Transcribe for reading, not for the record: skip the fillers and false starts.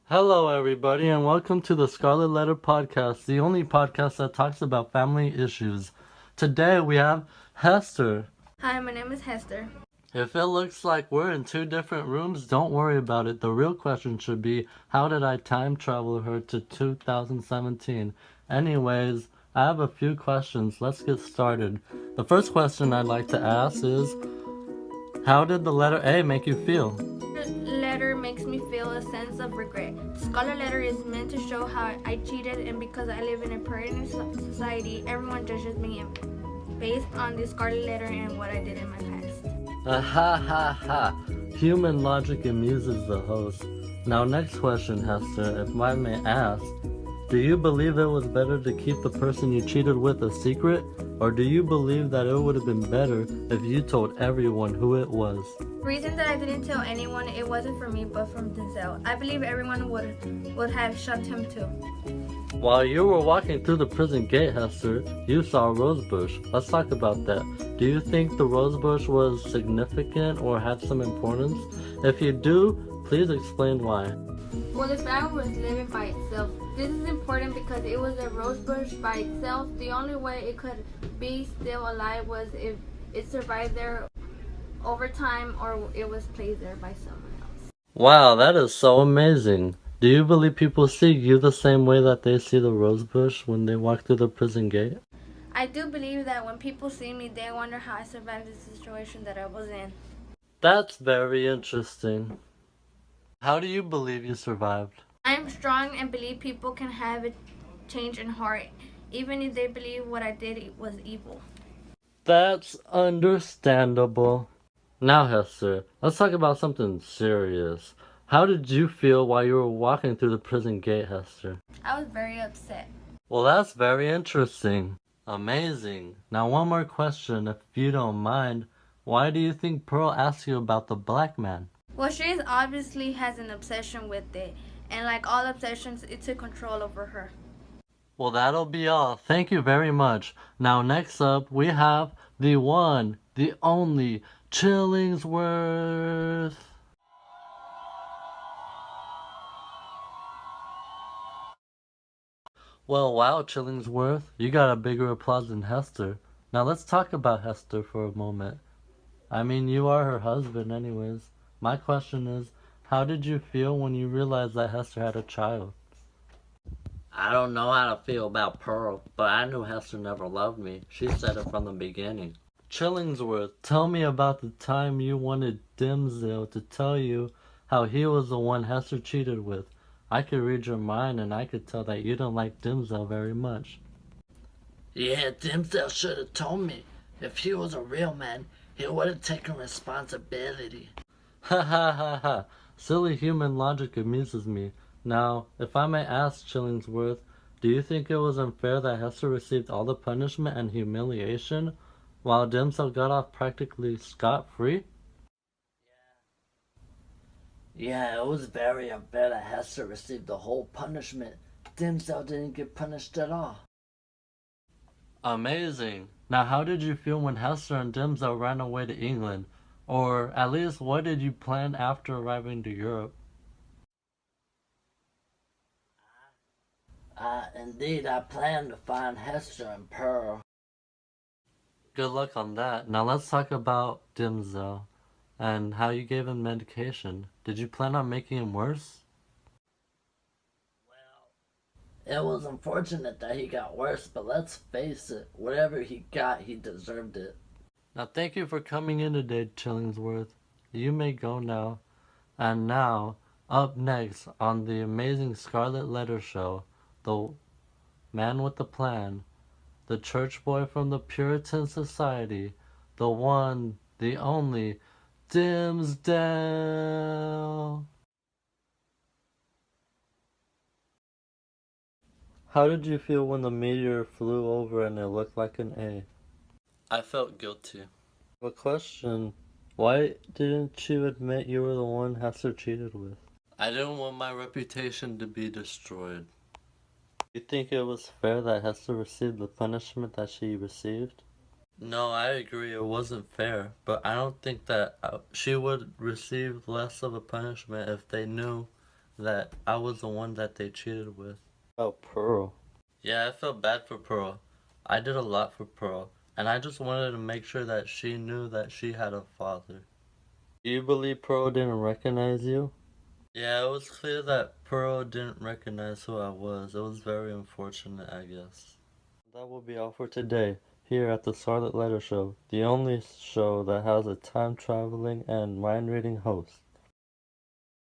Hello, everybody, and welcome to the Scarlet Letter Podcast, the only podcast that talks about family issues. Today we have Hester. Hi, my name is Hester. If it looks like we're in two different rooms, don't worry about it. The real question should be, how did I time travel her to 2017? Anyways, I have a few questions. Let's get started. The first question I'd like to ask is, how did the letter A make you feel? Letter makes me feel a sense of regret. Scarlet letter is meant to show how I cheated, and because I live in a parental society, everyone judges me based on the scarlet letter and what I did in my past. Ha ha ha. Human logic amuses the host. Now, next question, Hester, if I may ask, do you believe it was better to keep the person you cheated with a secret, or do you believe that it would have been better if you told everyone who it was? The reason that I didn't tell anyone, it wasn't for me but from Denzel. I believe everyone would have shocked him too. While you were walking through the prison gate, Hester, you saw a rose bush. Let's talk about that. Do you think the rose bush was significant or had some importance? If you do, please explain why. Well, the flower was living by itself. This is important because it was a rose bush by itself. The only way it could be still alive was if it survived there over time or it was placed there by someone else. Wow, that is so amazing. Do you believe people see you the same way that they see the rose bush when they walk through the prison gate? I do believe that when people see me, they wonder how I survived the situation that I was in. That's very interesting. How do you believe you survived? I am strong and believe people can have a change in heart, even if they believe what I did was evil. That's understandable. Now, Hester, let's talk about something serious. How did you feel while you were walking through the prison gate, Hester? I was very upset. Well, that's very interesting. Amazing. Now, one more question, if you don't mind. Why do you think Pearl asked you about the black man? Well, she obviously has an obsession with it, and like all obsessions, it took control over her. Well, that'll be all. Thank you very much. Now, next up, we have the one, the only, Chillingsworth. Well, wow, Chillingsworth, you got a bigger applause than Hester. Now, let's talk about Hester for a moment. I mean, you are her husband, anyways. My question is, how did you feel when you realized that Hester had a child? I don't know how to feel about Pearl, but I knew Hester never loved me. She said it from the beginning. Chillingsworth, tell me about the time you wanted Dimsdale to tell you how he was the one Hester cheated with. I could read your mind and I could tell that you don't like Dimsdale very much. Yeah, Dimsdale should have told me. If he was a real man, he would have taken responsibility. Ha ha ha ha. Silly human logic amuses me. Now, if I may ask, Chillingsworth, do you think it was unfair that Hester received all the punishment and humiliation, while Dimsdale got off practically scot-free? Yeah, it was very unfair that Hester received the whole punishment. Dimsdale didn't get punished at all. Amazing. Now, how did you feel when Hester and Dimsdale ran away to England? Or, at least, what did you plan after arriving to Europe? Indeed, I plan to find Hester and Pearl. Good luck on that. Now let's talk about Dimsdale and how you gave him medication. Did you plan on making him worse? It was unfortunate that he got worse, but let's face it, whatever he got, he deserved it. Now thank you for coming in today, Chillingsworth. You may go now. And now, up next on the amazing Scarlet Letter Show, the man with the plan, the church boy from the Puritan Society, the one, the only, Dimsdale. How did you feel when the meteor flew over and it looked like an A? I felt guilty. A question. Why didn't you admit you were the one Hester cheated with? I didn't want my reputation to be destroyed. You think it was fair that Hester received the punishment that she received? No, I agree it wasn't fair, but I don't think that she would receive less of a punishment if they knew that I was the one that they cheated with. Oh, Pearl. Yeah, I felt bad for Pearl. I did a lot for Pearl, and I just wanted to make sure that she knew that she had a father. Do you believe Pearl didn't recognize you? Yeah, it was clear that Pearl didn't recognize who I was. It was very unfortunate, I guess. That will be all for today, here at the Scarlet Letter Show, the only show that has a time-traveling and mind-reading host.